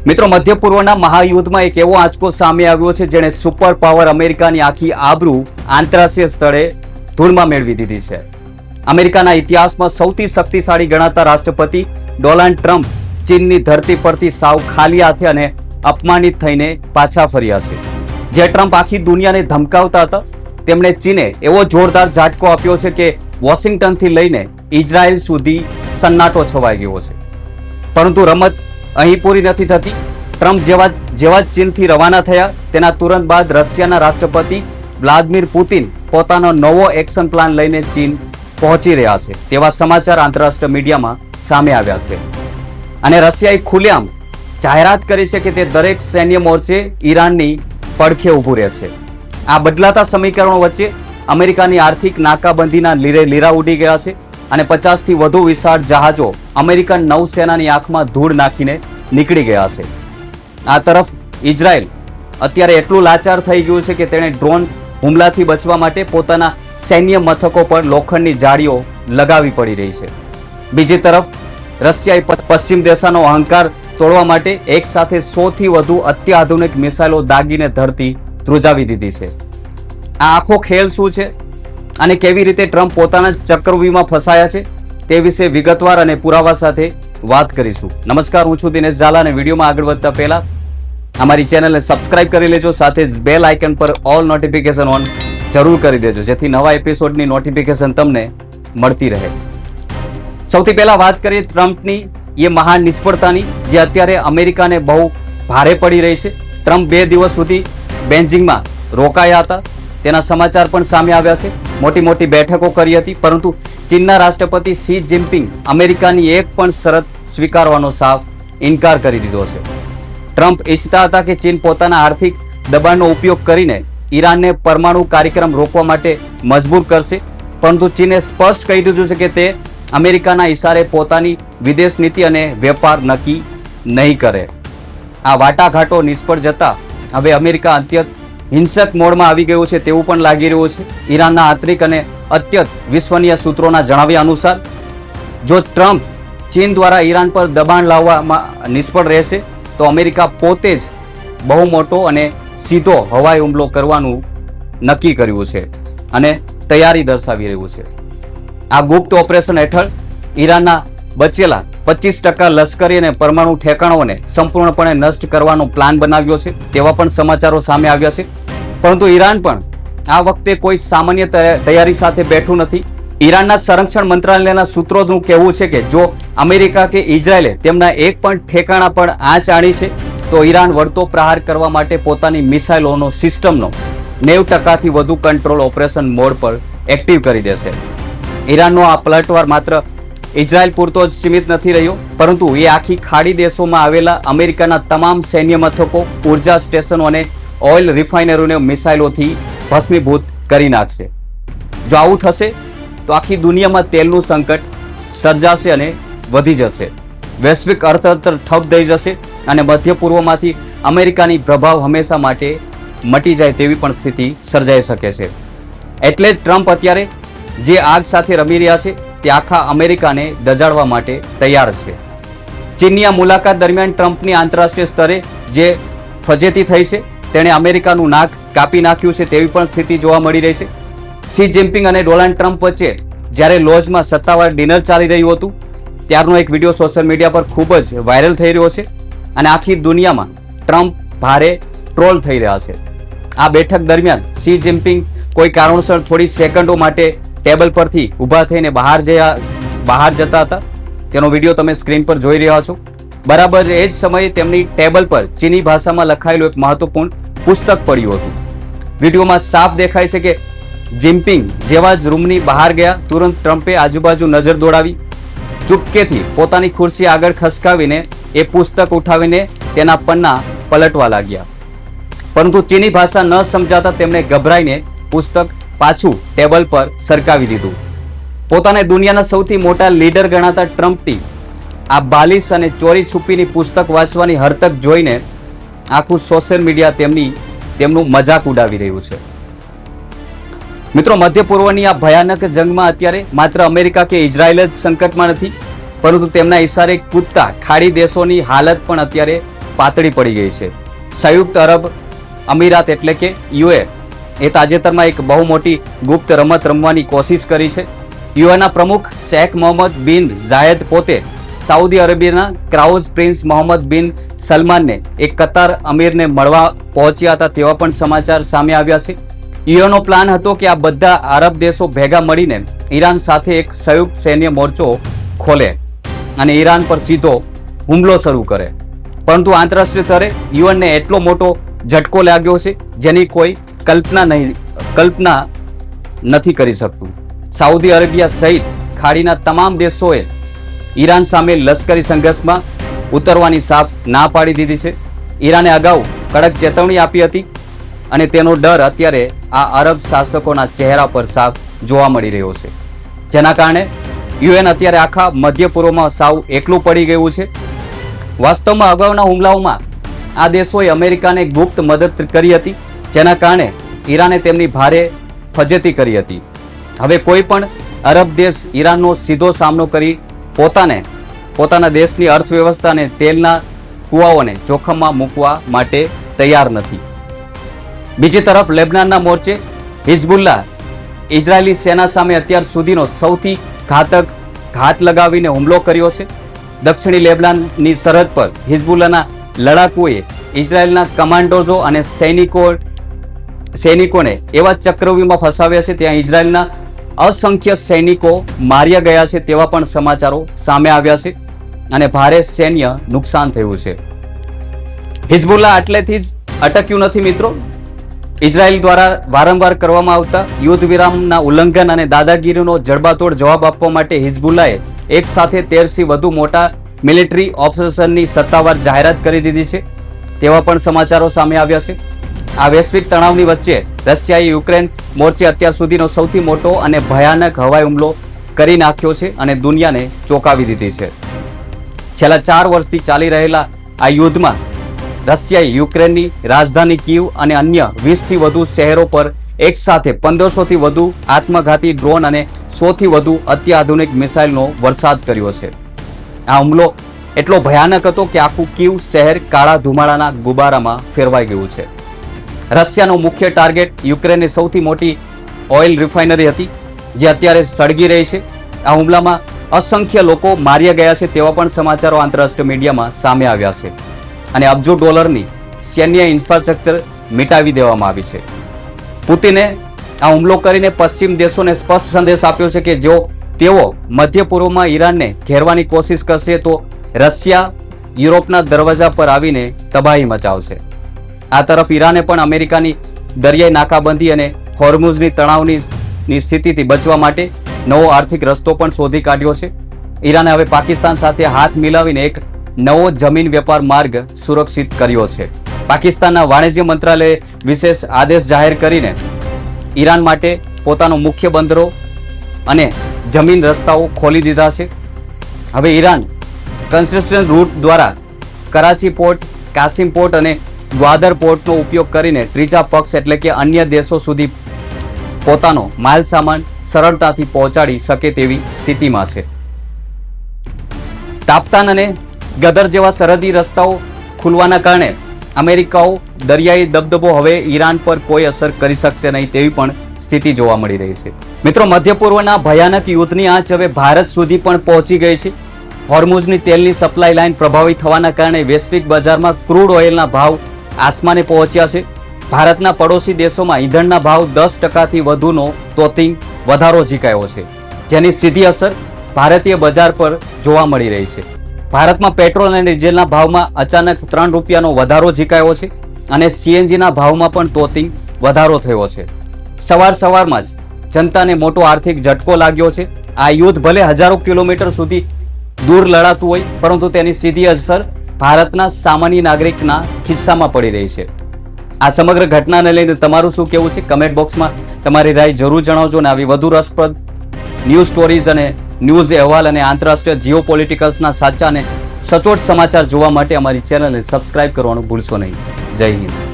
મિત્રો, મધ્ય પૂર્વના મહાયુદ્ધમાં એક એવો આંચકો સામે આવ્યો છે જેણે સુપર પાવર અમેરિકાની આખી આબરૂ આંતરરાષ્ટ્રીય સ્તરે ધૂળમાં મેળવી દીધી છે. અમેરિકાના ઇતિહાસમાં સૌથી શક્તિશાળી ગણાતા રાષ્ટ્રપતિ ડોનાલ્ડ ટ્રમ્પ ચીનની ધરતી પરથી સાવ ખાલી હાથે અને અપમાનિત થઈને પાછા ફર્યા છે. જે ટ્રમ્પ આખી દુનિયાને ધમકાવતા હતા, તેમણે ચીને એવો જોરદાર ઝાટકો આપ્યો છે કે વોશિંગ્ટનથી લઈને ઇઝરાયલ સુધી સન્નાટો છવાઈ ગયો છે. પરંતુ રમત અહીં પૂરી નથી થતી. ટ્રમ્પ જેવા ચીનથી રવાના થયા તેના તુરંત બાદ રશિયાના રાષ્ટ્રપતિ વ્લાદિમીર પુતિન પોતાનો નવો એક્શન પ્લાન લઈને ચીન પહોંચી રહ્યા છે તેવા સમાચાર આંતરરાષ્ટ્રીય મીડિયામાં સામે આવ્યા છે. અને રશિયાએ ખુલ્લેઆમ જાહેરાત કરી છે કે તે દરેક સૈન્ય મોરચે ઈરાનની પડખે ઊભું રહેશે. આ બદલાતા સમીકરણો વચ્ચે અમેરિકાની આર્થિક નાકાબંધીના લીરા ઉડી ગયા છે અને 50થી વધુ વિશાળ જહાજો અમેરિકન નૌસેનાની આંખમાં ધૂળ નાખીને નીકળી ગયા છે. આ તરફ ઇઝરાયલ અત્યારે એટલું લાચાર થઈ ગયું છે કે તેણે ડ્રોન હુમલાથી બચવા માટે પોતાના સૈન્ય મથકો પર લોખંડની જાળીઓ લગાવી પડી રહી છે. બીજી તરફ રશિયાએ પશ્ચિમ દેશોનો અહંકાર તોડવા માટે એક સાથે 100થી વધુ અત્યાધુનિક મિસાઇલો દાગીને ધરતી ધ્રુજાવી દીધી છે. આ આખો ખેલ શું છે અને કેવી રીતે ટ્રમ્પ પોતાના ચક્રવ્યૂહમાં ફસાયા છે તે વિશે વિગતવાર અને પુરાવા સાથે વાત કરીશું. નમસ્કાર, હું છું દિનેશ ઝાલા અને વિડીયોમાં આગળ વધતા પહેલા અમારી ચેનલને સબસ્ક્રાઇબ કરી લેજો, સાથે જ બેલ આઇકન પર ઓલ નોટિફિકેશન ઓન જરૂર કરી દેજો જેથી નવા એપિસોડની નોટિફિકેશન તમને મળતી રહે. સૌથી પહેલા વાત કરીએ ટ્રમ્પની એ મહાન નિષ્ફળતાની જે અત્યારે અમેરિકાને બહુ ભારે પડી રહી છે. ટ્રમ્પ 2 દિવસ સુધી બેઇજિંગમાં રોકાયા હતા, તેના સમાચાર પણ સામે આવ્યા છે. મોટી મોટી બેઠકો કરી હતી, પરંતુ ચીનના રાષ્ટ્રપતિ શી જિનપિંગ અમેરિકાની એક પણ શરત સ્વીકારવાનો સાફ ઇનકાર કરી દીધો છે. ટ્રમ્પ ઈચ્છતા હતા કે ચીન પોતાના આર્થિક દબાણનો ઉપયોગ કરીને ઈરાનને પરમાણુ કાર્યક્રમ રોકવા માટે મજબૂર કરશે, પરંતુ ચીને સ્પષ્ટ કહી દીધું છે કે તે અમેરિકાના ઇશારે પોતાની વિદેશ નીતિ અને વેપાર નક્કી નહીં કરે. આ વાટાઘાટો નિષ્ફળ જતા હવે અમેરિકા અત્યંત હિંસક મોડમાં આવી ગયું છે તેવું પણ લાગી રહ્યું છે. ઈરાનના આંતરિક અને અત્યંત વિશ્વનીય સૂત્રોના જણાવ્યા અનુસાર જો ટ્રમ્પ ચીન દ્વારા ઈરાન પર દબાણ લાવવામાં નિષ્ફળ રહેશે તો અમેરિકા પોતે જ બહુ મોટો અને સીધો હવાઈ હુમલો કરવાનું નક્કી કર્યું છે અને તૈયારી દર્શાવી રહ્યું છે. આ ગુપ્ત ઓપરેશન હેઠળ ઈરાનના બચેલા 25% લશ્કરી અને પરમાણુ ઠેકાણોને સંપૂર્ણપણે નષ્ટ કરવાનો પ્લાન બનાવ્યો છે તેવા પણ સમાચારો સામે આવ્યા છે. પરંતુ ઈરાન પણ આ વખતે કોઈ સામાન્ય તૈયારી સાથે બેઠું નથી. ઈરાનના સંરક્ષણ મંત્રાલયના સૂત્રોનું કહેવું છે કે જો અમેરિકા કે ઇઝરાયલે તેમના એક પણ ઠેકાણા પર આંચ આણી છે તો ઈરાન વળતો પ્રહાર કરવા માટે પોતાની મિસાઇલોનો સિસ્ટમનો 90%થી વધુ કંટ્રોલ ઓપરેશન મોડ પર એક્ટિવ કરી દેશે. ઈરાનનો આ પલટવાર માત્ર ઇઝરાયલ પૂરતો જ સીમિત નથી રહ્યો, પરંતુ એ આખી ખાડી દેશોમાં આવેલા અમેરિકાના તમામ સૈન્ય મથકો, ઉર્જા સ્ટેશનો અને ઓઇલ રિફાઇનરીઓને મિસાઇલોથી ભસ્મીભૂત કરી નાખશે. જો આવું થશે તો આખી દુનિયામાં તેલનું સંકટ સર્જાશે અને વધી જશે. વૈશ્વિક અર્થતંત્ર ઠપ થઈ જશે અને મધ્ય પૂર્વમાંથી અમેરિકાની પ્રભાવ હંમેશા માટે મટી જાય તેવી પણ સ્થિતિ સર્જાઈ શકે છે. એટલે જ ટ્રમ્પ અત્યારે જે આગ સાથે રમી રહ્યા છે તે આખા અમેરિકાને દજાડવા માટે તૈયાર છે. ચીનની આ મુલાકાત દરમિયાન ટ્રમ્પની આંતરરાષ્ટ્રીય સ્તરે જે ફજેતી થઈ છે તેણે અમેરિકાનું નાક કાપી નાખ્યું છે તેવી પણ સ્થિતિ જોવા મળી રહી છે. શી જિનપિંગ અને ડોનાલ્ડ ટ્રમ્પ વચ્ચે જ્યારે લોજમાં સત્તાવાર ડિનર ચાલી રહ્યું હતું ત્યારનો એક વિડીયો સોશિયલ મીડિયા પર ખૂબ જ વાયરલ થઈ રહ્યો છે અને આખી દુનિયામાં ટ્રમ્પ ભારે ટ્રોલ થઈ રહ્યા છે. આ બેઠક દરમિયાન શી જિનપિંગ કોઈ કારણોસર થોડી સેકન્ડો માટે ટેબલ પરથી ઊભા થઈને બહાર જતા હતા. તેનો વિડીયો તમે સ્ક્રીન પર જોઈ રહ્યા છો. બરાબર એ જ સમયે તેમની ટેબલ પર ચીની ભાષામાં લખાયેલું એક મહત્વપૂર્ણ પુસ્તક પડ્યું હતું. વિડીયોમાં સાફ દેખાય છે કે જિનપિંગ જેવા જ રૂમની બહાર ગયા તુરંત ટ્રમ્પે આજુબાજુ નજર દોડાવી ચૂપકેથી પોતાની ખુરશી આગળ ખસકાવીને એ પુસ્તક ઉઠાવીને તેના પન્ના પલટવા લાગ્યા. પરંતુ ચીની ભાષા ન સમજાતા તેમણે ગભરાઈને પુસ્તક પાછું ટેબલ પર સરકાવી દીધું. પોતાને દુનિયાના સૌથી મોટા લીડર ગણાતા ટ્રમ્પની આ બાલિશ અને ચોરી છુપીની પુસ્તક વાંચવાની હરકત જોઈને આખું સોશિયલ મીડિયા તેમનું મજાક ઉડાવી રહ્યું છે. મિત્રો, મધ્ય પૂર્વની આ ભયાનક જંગમાં અત્યારે માત્ર અમેરિકા કે ઇઝરાયલ જ સંકટમાં નથી, પરંતુ તેમના ઇશારે કૂદતા ખાડી દેશોની હાલત પણ અત્યારે પાતળી પડી ગઈ છે. સંયુક્ત અરબ અમીરાત એટલે કે યુએ એ તાજેતરમાં એક બહુ મોટી ગુપ્ત રમત રમવાની કોશિશ કરી છે. યુએના પ્રમુખ શેખ મોહમ્મદ બિન ઝાયદ પોતે સાઉદી અરેબિયાના ક્રાઉન પ્રિન્સ મોહમ્મદ બિન સલમાનને એક કતાર અમીરને મળવા પહોંચ્યા હતા તેવા પણ સમાચાર સામે આવ્યા છે. યુએનો પ્લાન હતો કે આ બધા આરબ દેશો ભેગા મળીને ઈરાન સાથે એક સંયુક્ત સૈન્ય મોરચો ખોલે અને ઈરાન પર સીધો હુમલો શરૂ કરે. પરંતુ આંતરરાષ્ટ્રીય સ્તરે યુએનને એટલો મોટો ઝટકો લાગ્યો છે જેની કોઈ કલ્પના નથી કરી શકતું. સાઉદી અરેબિયા સહિત ખાડીના તમામ દેશોએ ઈરાન સામે લશ્કરી સંઘર્ષમાં ઉતરવાની સાફ ના પાડી દીધી છે. ઈરાને અગાઉ કડક ચેતવણી આપી હતી અને તેનો ડર અત્યારે આ અરબ શાસકોના ચહેરા પર સાફ જોવા મળી રહ્યો છે, જેના કારણે યુએન અત્યારે આખા મધ્ય પૂર્વમાં સાવ એકલું પડી ગયું છે. વાસ્તવમાં અગાઉના હુમલાઓમાં આ દેશોએ અમેરિકાને ગુપ્ત મદદ કરી હતી, જેના કારણે ઈરાને તેમની ભારે ફજેતી કરી હતી. હવે કોઈ પણ અરબ દેશ ઈરાનનો સીધો સામનો કરી પોતાના દેશની અર્થવ્યવસ્થા અને તેલના કુવાઓને જોખમમાં મૂકવા માટે તૈયાર નથી. બીજી તરફ લેબનાનના મોરચે હિઝબુલ્લાહ ઇઝરાયેલી સેના સામે અત્યાર સુધીનો સૌથી ઘાત લગાવીને હુમલો કર્યો છે. દક્ષિણી લેબનાનની સરહદ પર હિઝબુલ્લાહના લડાકુઓએ ઇઝરાયેલના કમાન્ડોઝો અને સૈનિકોને એવા ચક્રવ્યૂહમાં ફસાવ્યા છે ત્યાં ઇઝરાયેલના અસંખ્ય સૈનિકો માર્યા ગયા છે તેવા પણ સમાચારો સામે આવ્યા છે અને ભારે સૈન્ય નુકસાન થયું છે. હિઝબુલ્લાહ આટલેથી જ અટક્યું નથી મિત્રો. ઇઝરાયેલ દ્વારા વારંવાર કરવામાં આવતા યુદ્ધ વિરામના ઉલ્લંઘન અને દાદાગીરીનો જડબાતોડ જવાબ આપવા માટે હિઝબુલ્લાહે એક સાથે 13થી વધુ મોટા મિલિટરી ઓપરેશનની સત્તાવાર જાહેરાત કરી દીધી છે તેવા પણ સમાચારો સામે આવ્યા છે. આ વૈશ્વિક તણાવની વચ્ચે રશિયાએ યુક્રેન મોરચે અત્યાર સુધીનો સૌથી મોટો અને ભયાનક હવાઈ હુમલો કરી નાખ્યો છે અને દુનિયાને ચોંકાવી દીધી છે. છેલ્લા 4 વર્ષથી ચાલી રહેલા આ યુદ્ધમાં રશિયાએ યુક્રેનની રાજધાની કીવ અને અન્ય 20થી વધુ શહેરો પર એક સાથે 1500થી વધુ આત્મઘાતી ડ્રોન અને 100થી વધુ અત્યાધુનિક મિસાઇલનો વરસાદ કર્યો છે. આ હુમલો એટલો ભયાનક હતો કે આખું કીવ શહેર કાળા ધુમાડાના ગુબારામાં ફેરવાઈ ગયું છે. રશિયાનો મુખ્ય ટાર્ગેટ યુક્રેનની સૌથી મોટી ઓઇલ રિફાઇનરી હતી જે અત્યારે સળગી રહી છે. આ હુમલામાં અસંખ્ય લોકો માર્યા ગયા છે તેવા પણ સમાચારો આંતરરાષ્ટ્રીય મીડિયામાં સામે આવ્યા છે અને અબજો ડોલરની સૈન્ય ઇન્ફ્રાસ્ટ્રક્ચર મિટાવી દેવામાં આવી છે. પુતિને આ હુમલો કરીને પશ્ચિમ દેશોને સ્પષ્ટ સંદેશ આપ્યો છે કે જો તેઓ મધ્ય પૂર્વમાં ઈરાનને ઘેરવાની કોશિશ કરશે તો રશિયા યુરોપના દરવાજા પર આવીને તબાહી મચાવશે. આ તરફ ઈરાને પણ અમેરિકાની દરિયાઈ નાકાબંધી અને હોર્મુઝની તણાવની સ્થિતિથી બચવા માટે નવો આર્થિક રસ્તો પણ શોધી કાઢ્યો છે. ઈરાને હવે પાકિસ્તાન સાથે હાથ મિલાવીને એક નવો જમીન વેપાર માર્ગ સુરક્ષિત કર્યો છે. પાકિસ્તાનના વાણિજ્ય મંત્રાલયે વિશેષ આદેશ જાહેર કરીને ઈરાન માટે પોતાનો મુખ્ય બંદરો અને જમીન રસ્તાઓ ખોલી દીધા છે. હવે ઈરાન કન્સ્ટ્રક્શન રૂટ દ્વારા કરાચી પોર્ટ, કાસિમ પોર્ટ અને ગ્વાદર પોર્ટનો ઉપયોગ કરીને ત્રીજા પક્ષ એટલે કે અન્ય દેશો સુધી પોતાનો માલ સામાન સરળતાથી પહોંચાડી શકે તેવી સ્થિતિમાં છે. તાપ્તાન અને ગદર જેવા સરહદી રસ્તાઓ ખુલવાના કારણે અમેરિકાઓ દરિયાઈ દબદબો હવે ઈરાન પર કોઈ અસર કરી શકશે નહીં તેવી પણ સ્થિતિ જોવા મળી રહી છે. મિત્રો, મધ્ય પૂર્વના ભયાનક યુદ્ધની આંચ હવે ભારત સુધી પણ પહોંચી ગઈ છે. હોર્મુઝની તેલની સપ્લાય લાઇન પ્રભાવિત થવાના કારણે વૈશ્વિક બજારમાં ક્રૂડ ઓઇલના ભાવ આસમાને પહોંચ્યા છે. ભારતના પડોશી દેશોમાં ઈંધણના ભાવ 10%થી વધુનો તોતિંગ વધારો ઝીકાયો છે, જેની સીધી અસર ભારતીય બજાર પર જોવા મળી રહી છે. ભારતમાં પેટ્રોલ અને ડીઝલના ભાવમાં અચાનક 3 રૂપિયાનો વધારો ઝીકાયો છે અને સીએનજીના ભાવમાં પણ તોતિંગ વધારો થયો છે. સવારમાં જ જનતાને મોટો આર્થિક ઝટકો લાગ્યો છે. આ યુદ્ધ ભલે હજારો કિલોમીટર સુધી દૂર લડાતું હોય, પરંતુ તેની સીધી અસર ભારતના સામાન્ય નાગરિકના ખિસ્સામાં પડી રહી છે. આ સમગ્ર ઘટનાને લઈને તમારું શું કહેવું છે? કમેન્ટ બોક્સમાં તમારી રાય જરૂર જણાવજો અને આવી વધુ રસપ્રદ ન્યૂઝ સ્ટોરીઝ અને ન્યૂઝ અહેવાલ અને આંતરરાષ્ટ્રીય જીઓપોલિટિકલ્સના સાચા અને સચોટ સમાચાર જોવા માટે અમારી ચેનલને સબસ્ક્રાઇબ કરવાનું ભૂલશો નહીં. જય હિન્દ.